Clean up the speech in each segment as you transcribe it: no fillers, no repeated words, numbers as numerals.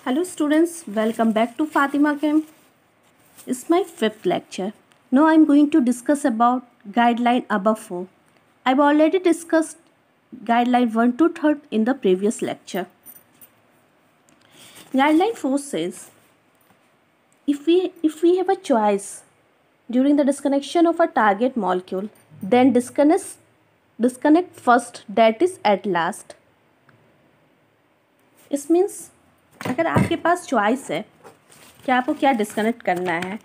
Hello students, welcome back to Fatima Chem. It's my fifth lecture. Now I'm going to discuss about guideline above 4. I've already discussed guideline 1 to 3 in the previous lecture. Guideline 4 says, if we have a choice during the disconnection of a target molecule, then disconnect first, that is at last. It means अगर आपके पास choice है कि आपको क्या disconnect करना है,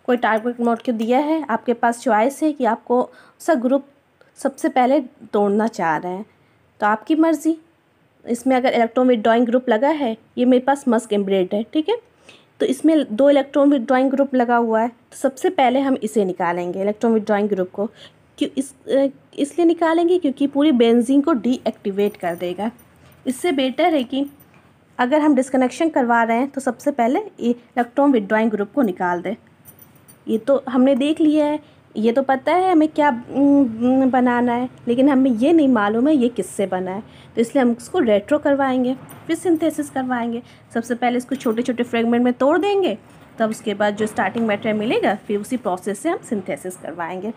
कोई target molecule दिया है, आपके पास चॉइस है कि आपको उसका ग्रुप सबसे पहले तोड़ना चाह रहे हैं, तो आपकी मर्ज़ी. इसमें अगर इलेक्ट्रॉन विथड्रॉइंग ग्रुप लगा है, ये मेरे पास मस्क एम्ब्रेड है, ठीक है, तो इसमें 2 इलेक्ट्रॉन विथड्रॉइंग ग्रुप लगा हुआ है, तो सबसे पहले हम इसे निकालेंगे, इलेक्ट्रॉन विथड्रॉइंग ग्रुप को. क्यों इसलिए निकालेंगे क्योंकि पूरी बेंजीन को डीएक्टिवेट कर देगा. इससे बेटर है कि अगर हम डिस्कनेक्शन करवा रहे हैं तो सबसे पहले इलेक्ट्रॉन विथड्रॉइंग ग्रुप को निकाल दें. ये तो हमने देख लिया है, ये तो पता है हमें क्या बनाना है, लेकिन हमें ये नहीं मालूम है ये किससे बना है, तो इसलिए हम इसको रेट्रो करवाएंगे, फिर सिंथेसिस करवाएंगे. सबसे पहले इसको छोटे छोटे फ्रेगमेंट में तोड़ देंगे, तब उसके बाद जो स्टार्टिंग मटेरियल मिलेगा फिर उसी प्रोसेस से हम सिंथेसिस करवाएंगे.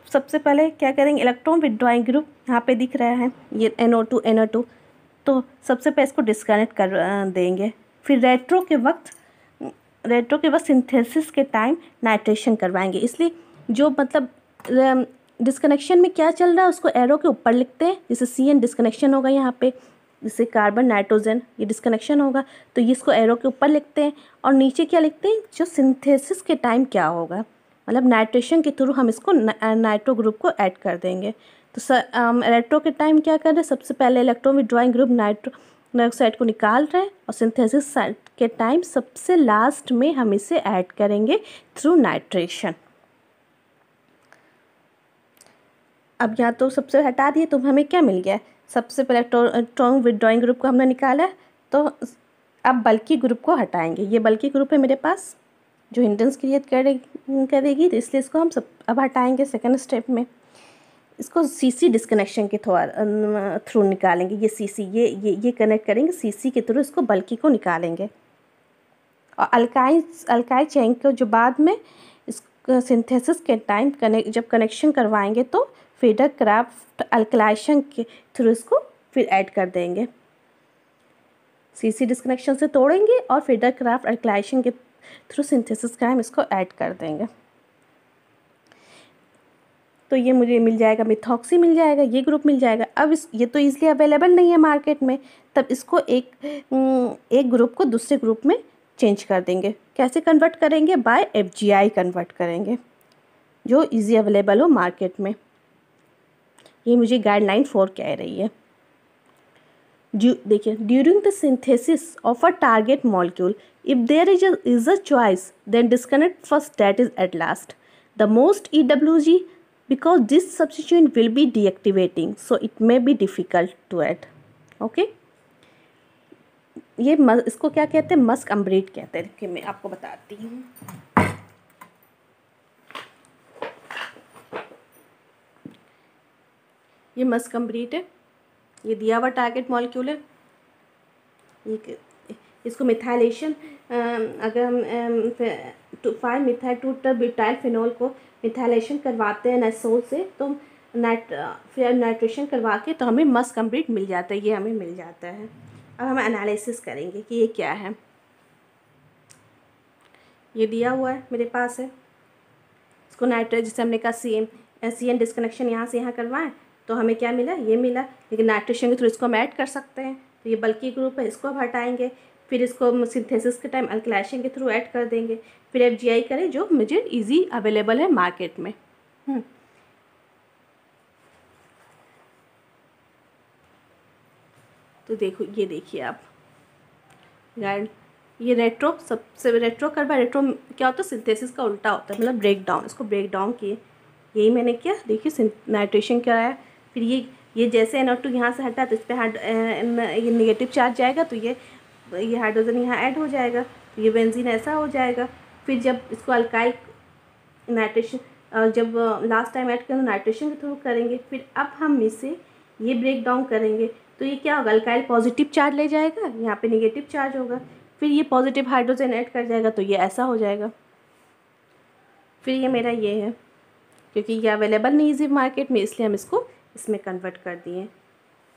सबसे पहले क्या करेंगे, इलेक्ट्रॉन विथड्रॉइंग ग्रुप यहाँ पे दिख रहा है, ये NO2, तो सबसे पहले इसको डिस्कनेक्ट कर देंगे. फिर रेट्रो के वक्त सिंथेसिस के टाइम नाइट्रेशन करवाएंगे. इसलिए जो मतलब डिस्कनेक्शन में क्या चल रहा है उसको एरो के ऊपर लिखते हैं. जैसे CN डिस्कनेक्शन होगा यहाँ पे, जैसे कार्बन नाइट्रोजन ये डिस्कनेक्शन होगा, तो ये इसको एरो के ऊपर लिखते हैं. और नीचे क्या लिखते हैं, जो सिंथेसिस के टाइम क्या होगा, मतलब नाइट्रेशन के थ्रू हम इसको नाइट्रो ग्रुप को ऐड कर देंगे. तो रेट्रो के टाइम क्या कर रहे हैं, सबसे पहले electron withdrawing group nitro oxide को निकाल रहे हैं, और सिंथेसिस के टाइम सबसे लास्ट में हम इसे ऐड करेंगे थ्रू नाइट्रेशन. अब यहाँ तो सबसे हटा दिए, तो हमें क्या मिल गया, सबसे पहले इलेक्ट्रॉन विथड्रॉइंग ग्रुप को हमने निकाला है, तो अब बल्कि ग्रुप को हटाएंगे. ये बल्कि ग्रुप है मेरे पास जो हिंड्रेंस क्रिएट करेगी, तो इसलिए इसको हम सब अब हटाएंगे. सेकंड स्टेप में इसको CC डिस्कनेक्शन के थ्रू निकालेंगे. ये CC ये कनेक्ट करेंगे, CC के थ्रू इसको बल्कि को निकालेंगे. और अल्काइल चेन को जो बाद में इस सिंथेसिस के टाइम जब कनेक्शन करवाएंगे तो फीडर क्राफ्ट अल्कलाइजेशन के थ्रू इसको फिर ऐड कर देंगे. CC डिस्कनेक्शन से तोड़ेंगे और फीडर क्राफ्ट अल्कलाइजेशन के थ्रू सिंथेसिस का हम इसको ऐड कर देंगे. तो ये मुझे मिल जाएगा, मिथॉक्सी मिल जाएगा, ये ग्रुप मिल जाएगा. अब ये तो ईजिली अवेलेबल नहीं है मार्केट में, तब इसको एक ग्रुप को दूसरे ग्रुप में चेंज कर देंगे. कैसे कन्वर्ट करेंगे, बाय FGI कन्वर्ट करेंगे, जो ईजी अवेलेबल हो मार्केट में. ये मुझे गाइडलाइन 4 कह रही है. देखिए, during the synthesis of a target molecule, if there is a choice, then disconnect first, that is at last. The most EWG, because this substituent will be deactivating, so it may be difficult to add. Okay, ये इसको क्या कहते हैं, Musk एम्ब्रेड कहते हैं. कि मैं आपको बताती हूँ. ये मस्क एम्ब्रेड है, ये दिया हुआ टारगेट मॉलिक्यूल है. इसको मिथाइलेशन, अगर हम 5-methyl 2-butyl फिनोल को मिथाइलेशन करवाते हैं नाइसोल से, तो फिर नाइट्रेशन करवा के तो हमें मस्क एम्ब्रेड मिल जाता है. ये हमें मिल जाता है. अब हम एनालिसिस करेंगे कि ये क्या है. ये दिया हुआ है मेरे पास है, इसको नाइट्रेट, जिसे हमने कहा CN डिस्कनेक्शन यहाँ से यहाँ करवाएं तो हमें क्या मिला, ये मिला. लेकिन नाइट्रेशन के थ्रू इसको हम ऐड कर सकते हैं, तो ये बल्कि ग्रुप है, इसको अब हटाएंगे. फिर इसको सिंथेसिस के टाइम अल्कलाइजेशन के थ्रू ऐड कर देंगे. फिर FGI करें, जो मुझे इजी अवेलेबल है मार्केट में. तो देखो, ये देखिए आप गाइड, ये रेट्रो क्या होता है, सिंथेसिस का उल्टा होता है, मतलब ब्रेक डाउन. इसको ब्रेक डाउन किए, यही मैंने किया. देखिए नाइट्रेशन कराया, फिर ये जैसे NO2 यहाँ से हटा तो इस पर ये नेगेटिव चार्ज जाएगा, तो ये हाइड्रोजन यहाँ ऐड हो जाएगा, तो ये बेंजीन ऐसा हो जाएगा. फिर जब इसको अल्काइल नाइट्रेशन, जब लास्ट टाइम ऐड करें नाइट्रेशन के थ्रू करेंगे, फिर अब हम इसे ये ब्रेक डाउन करेंगे, तो ये क्या होगा, अल्काइल पॉजिटिव चार्ज ले जाएगा, यहाँ पे नेगेटिव चार्ज होगा, फिर ये पॉजिटिव हाइड्रोजन ऐड कर जाएगा तो ये ऐसा हो जाएगा। फिर ये मेरा ये है, क्योंकि ये अवेलेबल नहीं इसी मार्केट में, इसलिए हम इसको इसमें कन्वर्ट कर दिए।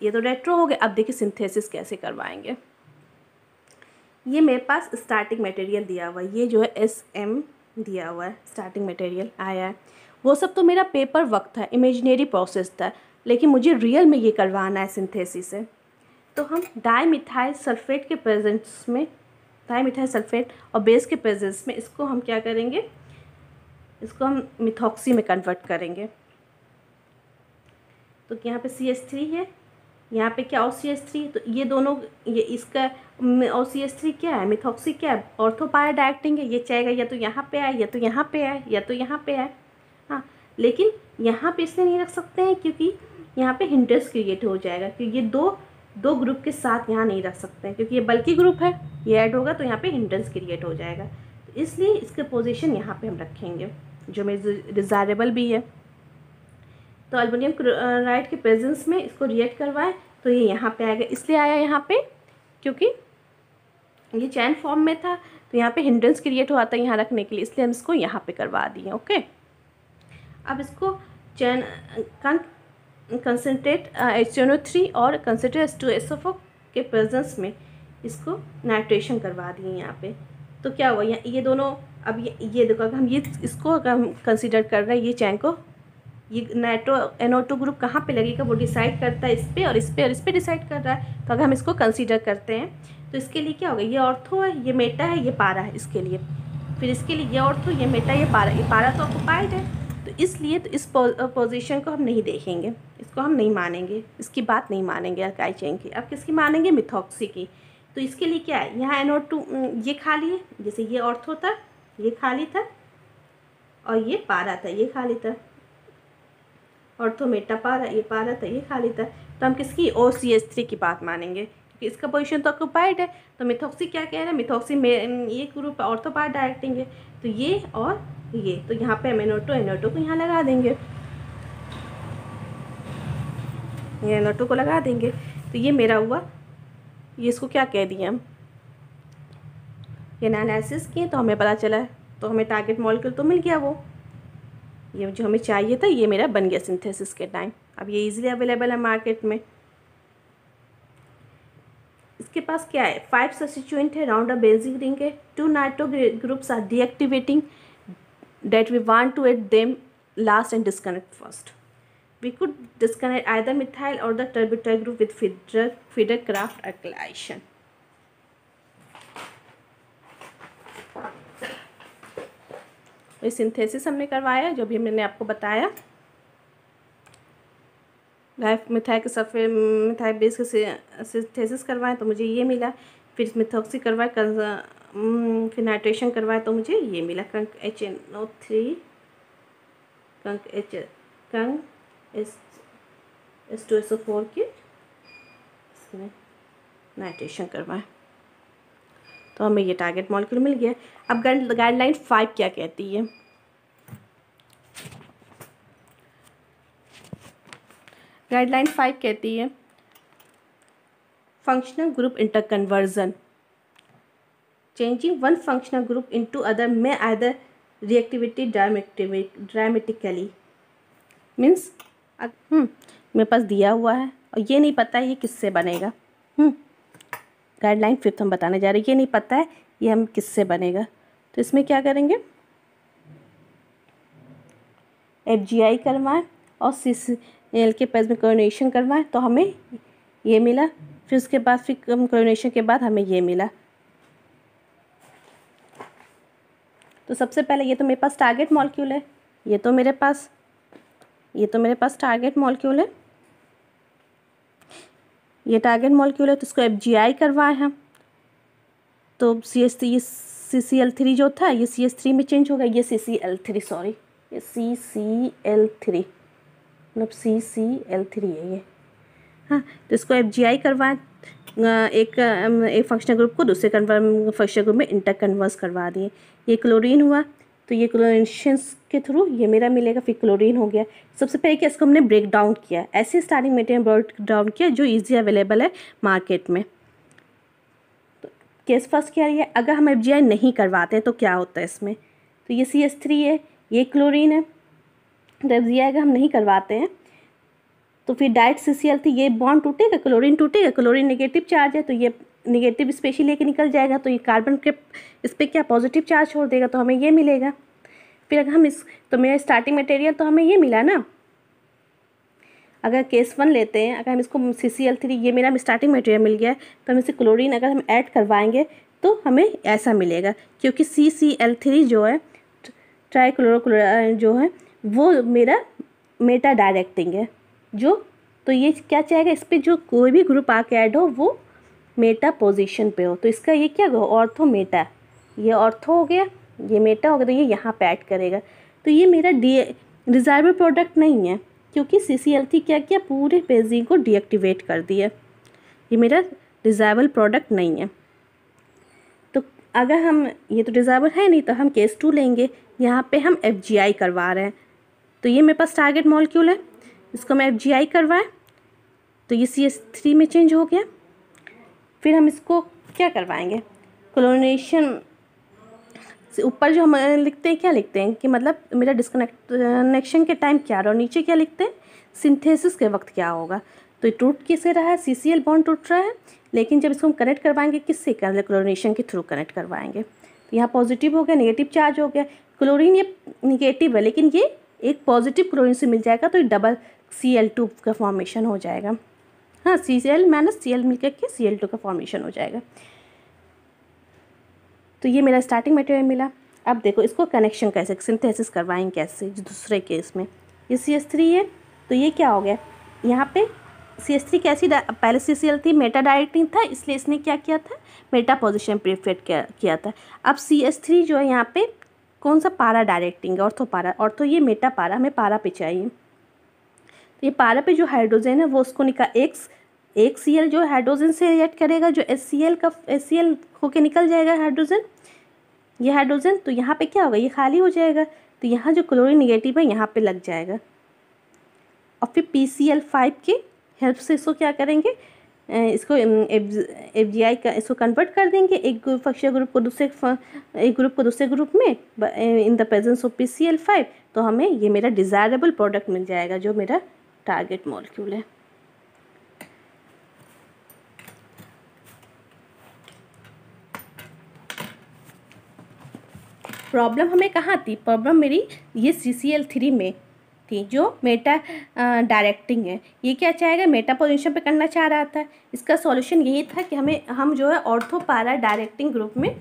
ये तो रेट्रो हो गए। अब देखिए सिंथेसिस कैसे करवाएंगे। ये मेरे पास स्टार्टिंग मटेरियल दिया हुआ है, ये जो है SM दिया हुआ है, स्टार्टिंग मटेरियल आया है। वो सब तो मेरा पेपर वर्क था, इमेजिनरी प्रोसेस था, लेकिन मुझे रियल में ये करवाना है सिंथेसिस से। तो हम डाईमिथाइल सल्फेट के प्रेजेंस में, डाईमिथाइल सल्फेट और बेस के प्रेजेंस में इसको हम क्या करेंगे, इसको हम मिथॉक्सी में कन्वर्ट करेंगे। तो यहाँ पे CH3 है, यहाँ पे क्या और CH3, तो ये दोनों, ये इसका और CH3 क्या है, मिथॉक्सी क्या है, ऑर्थो पारा डायरेक्टिंग है। ये चाहेगा या तो यहाँ पे आए, या तो यहाँ पे आए, या तो यहाँ पे आए। हाँ, लेकिन यहाँ पे इसलिए नहीं रख सकते हैं क्योंकि यहाँ पे हिंड्रेंस क्रिएट हो जाएगा, क्योंकि ये दो ग्रुप के साथ यहाँ नहीं रख सकते हैं, क्योंकि ये बल्कि ग्रुप है, ये ऐड होगा तो यहाँ पे हिंड्रेंस क्रिएट हो जाएगा। तो इसलिए इसके पोजीशन यहाँ पे हम रखेंगे, जो मेरे डिज़ायरेबल भी है। तो अल्युमिनियम क्लोराइड के प्रेजेंस में इसको रिएक्ट करवाएं तो ये यहाँ पे आएगा, इसलिए आया यहाँ पे क्योंकि ये चैन फॉर्म में था, तो यहाँ पे हिंड्रेंस क्रिएट हुआ था यहाँ रखने के लिए, इसलिए हम इसको यहाँ पे करवा दिए। ओके, अब इसको चैन कंसनट्रेट HNO3 और कंसनट्रेट H2SO4 के प्रेजेंस में इसको नाइट्रेशन करवा दिए यहाँ पे। तो क्या हुआ, ये दोनों, अब ये देखो, अगर हम इसको अगर हम कंसिडर कर रहे हैं, ये चैन को, ये नाइट्रो NO2 ग्रुप कहाँ पे लगेगा वो डिसाइड करता है, इस पे और इस पे और इस पे डिसाइड कर रहा है। तो अगर हम इसको कंसीडर करते हैं तो इसके लिए क्या होगा, ये ऑर्थो है, ये मेटा है, ये पारा है इसके लिए। फिर इसके लिए ये ऑर्थो, ये मेटा, ये पारा तो ऑक्युपाइड है। तो इसलिए तो इस पोजीशन को हम नहीं देखेंगे, इसको हम नहीं मानेंगे, इसकी बात नहीं मानेंगे अल्काइल चेन की। अब किसकी मानेंगे, मिथॉक्सी की। तो इसके लिए क्या है, यहाँ NO2 ये खाली है, जैसे ये ऑर्थो था, ये खाली था, और ये पारा था, ये खाली था। ऑर्थो मेटा पारा, ये पारा था, ये खाली था। तो हम किसकी, OCH3 की बात मानेंगे, क्योंकि इसका पोजीशन तो ऑक्युपाइड है। तो मिथॉक्सी क्या कह रहा है, मिथॉक्सी में ये ग्रुप ऑर्थो पारा डायरेक्टिंग है, तो ये और ये, तो यहाँ पे हम NO2 को यहाँ लगा देंगे, ये NO2 को लगा देंगे। तो ये मेरा हुआ, ये इसको क्या कह दिए हम, ये एनालिसिस किए तो हमें पता चला, तो हमें टारगेट मॉलिक्यूल तो मिल गया, वो ये जो हमें चाहिए था ये मेरा बन गया सिंथेसिस के टाइम। अब ये इजीली अवेलेबल है मार्केट में। इसके पास क्या है, 5 सब्स्टिट्यूएंट है, राउंड अ बेसिक रिंग है, 2 nitro groups are deactivating that we want to add them last and disconnect first. We could disconnect either methyl or the tert butyl group with Friedel Crafts alkylation. ये synthesis हमने करवाया, जो भी मैंने आपको बताया, methyl के सफ़े मिथाइल बेस के सिंथेसिस करवाएं तो मुझे ये मिला। फिर मिथॉक्सी करवाए, फिर नाइट्रेशन करवाए तो मुझे ये मिला, कंक HNO3, कंक H2SO4 की इसमें नाइट्रेशन करवाएं तो हमें ये टारगेट मॉलिक्यूल मिल गया। अब गाइडलाइन 5 क्या कहती है, गाइडलाइन 5 कहती है functional group interconversion, changing one functional group into other में आइदर रिएक्टिविटी ड्रामेटिकली। मीन्स मेरे पास दिया हुआ है और ये नहीं पता है ये किससे बनेगा। गाइडलाइन 5 हम बताने जा रहे हैं, ये नहीं पता है ये हम किससे बनेगा, तो इसमें क्या करेंगे, FGI करवाएं और CCl के पेज में क्लोरीनेशन करवाएं तो हमें ये मिला। फिर उसके बाद फिर क्लोरीनेशन के बाद हमें ये मिला। तो सबसे पहले ये तो मेरे पास टारगेट मॉलिक्यूल है, ये तो मेरे पास टारगेट मॉलिक्यूल है, ये टारगेट मॉलिक्यूल है, तो इसको FGI करवाए हम तो CCl3 जो था ये CH3 में चेंज होगा, ये CCl3 सॉरी ये CCl3 मतलब CCl3 है ये। हाँ, तो इसको FGI करवाएं, एक फंक्शनल ग्रुप को दूसरे फंक्शनल ग्रुप में इंटर कन्वर्स करवा दिए। ये क्लोरीन हुआ, तो ये क्लोरीनेशन के थ्रू ये मेरा मिलेगा, फिर क्लोरीन हो गया। सबसे पहले क्या, इसको हमने ब्रेक डाउन किया, ऐसे स्टार्टिंग मटेरियल ब्रेक डाउन किया जो इजी अवेलेबल है मार्केट में। तो केस फर्स्ट क्या है, अगर हम FGI नहीं करवाते तो क्या होता है इसमें, तो ये CH3 है, ये क्लोरीन है। तो FGI अगर हम नहीं करवाते हैं तो फिर डायरेक्ट CCl थी, ये बॉन्ड टूटेगा, क्लोरीन टूटेगा, क्लोरीन नेगेटिव चार्ज है तो ये नेगेटिव स्पेशल लेके निकल जाएगा, तो ये कार्बन के इस पर क्या पॉजिटिव चार्ज छोड़ देगा, तो हमें ये मिलेगा। फिर अगर हम इस, तो मेरा स्टार्टिंग मटेरियल तो हमें ये मिला ना। अगर केस 1 लेते हैं, अगर हम इसको CCl3, ये मेरा स्टार्टिंग मटेरियल मिल गया है, तो हम इसे क्लोरीन अगर हम ऐड करवाएंगे तो हमें ऐसा मिलेगा, क्योंकि CCl3 जो है ट्राईक्लोरोक्लोराइड जो है वो मेरा मेटा डायरेक्टिंग है जो, तो ये क्या चाहेगा, इस पर जो कोई भी ग्रुप आके ऐड हो वो मेटा पोजीशन पे हो, तो इसका ये क्या होगा, ऑर्थो मेटा, ये ऑर्थो हो गया, ये मेटा हो गया, तो ये यहाँ पे ऐड करेगा। तो ये मेरा डिज़ायरेबल प्रोडक्ट नहीं है, क्योंकि CCl3 क्या किया, पूरे पेजिंग को डीएक्टिवेट कर दिया, ये मेरा डिज़ायरेबल प्रोडक्ट नहीं है। तो अगर हम, ये तो डिज़ायरेबल है नहीं, तो हम केस 2 लेंगे, यहाँ पे हम FGI करवा रहे हैं, तो ये मेरे पास टारगेट मॉलिक्यूल है, इसको मैं FGI करवाएं तो ये CH3 में चेंज हो गया। फिर हम इसको क्या करवाएंगे, क्लोरीनेशन से ऊपर जो हम लिखते हैं, क्या लिखते हैं कि मतलब मेरा डिस्कनेक्शन के टाइम क्या रहा, और नीचे क्या लिखते हैं, सिंथेसिस के वक्त क्या होगा। तो ये टूट किससे रहा है, CCl बॉन्ड टूट रहा है, लेकिन जब इसको हम कनेक्ट करवाएंगे किससे, क्लोरीनेशन के थ्रू कनेक्ट करवाएंगे, तो यहाँ पॉजिटिव हो गया, नेगेटिव चार्ज हो गया, क्लोरीन ये नेगेटिव है लेकिन ये एक पॉजिटिव क्लोरीन से मिल जाएगा, तो ये डबल Cl2 का फॉर्मेशन हो जाएगा। हाँ, CCl माइनस Cl मिल करके Cl2 का फॉर्मेशन हो जाएगा। तो ये मेरा स्टार्टिंग मटेरियल मिला। अब देखो इसको कनेक्शन कैसे, सिंथेसिस करवाएंगे कैसे, दूसरे केस में ये CH3 है, तो ये क्या हो गया, यहाँ पे CH3 कैसी, पहले CCl थी, मेटा डायरेक्टिंग था, इसलिए इसने क्या किया था, मेटा पोजीशन प्रीफेर किया था। अब CH3 जो है यहाँ पे कौन सा पारा डायरेक्टिंग है, ऑर्थो पारा, ऑर्थो ये मेटा पारा, हमें पारा पे चाहिए। तो ये पारा पे जो हाइड्रोजन है वो उसको एक Cl जो हाइड्रोजन से रिएक्ट करेगा, जो HCl होके निकल जाएगा हाइड्रोजन, ये हाइड्रोजन, तो यहाँ पे क्या होगा, ये खाली हो जाएगा, तो यहाँ जो क्लोरीन नेगेटिव है यहाँ पे लग जाएगा, और फिर PCl5 की हेल्प से इसको क्या करेंगे, इसको FGI का इसको कन्वर्ट कर देंगे, एक ग्रुप को दूसरे ग्रुप में in the presence of PCl5, तो हमें ये मेरा डिज़ायरेबल प्रोडक्ट मिल जाएगा जो मेरा टारगेट मॉलिक्यूल है। प्रॉब्लम हमें कहाँ थी, प्रॉब्लम मेरी ये CCl3 में थी जो मेटा डायरेक्टिंग है, ये क्या चाहेगा, मेटा पोजीशन पे करना चाह रहा था। इसका सॉल्यूशन यही था कि हम जो है ऑर्थो पारा डायरेक्टिंग ग्रुप में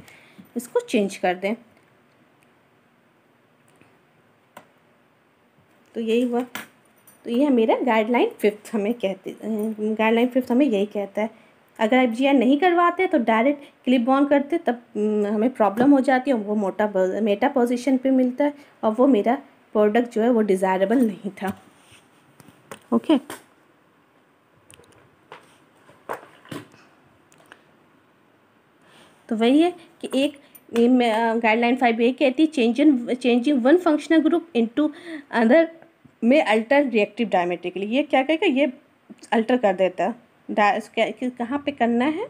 इसको चेंज कर दें, तो यही हुआ। तो ये मेरा गाइडलाइन 5 हमें यही कहता है, अगर FGI नहीं करवाते तो डायरेक्ट क्लिप बॉन्ड करते तब हमें प्रॉब्लम हो जाती है, वो मेटा पोजीशन पे मिलता है, और वो मेरा प्रोडक्ट जो है वो डिज़ायरेबल नहीं था। ओके, तो वही है कि एक गाइडलाइन 5 ये कहती है changing one functional group into other में अल्टर रिएक्टिव डायमेट्रिकली, ये क्या कहेगा, ये अल्टर कर देता है, कहाँ पे करना है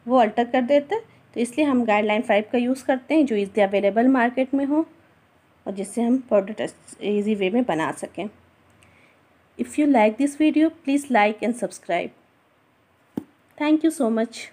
वो अल्टर कर देता है, तो इसलिए हम गाइडलाइन 5 का यूज़ करते हैं जो इज़ अवेलेबल मार्केट में हो, और जिससे हम प्रोडक्ट ईजी वे में बना सकें। If you like this video please like and subscribe. Thank you so much.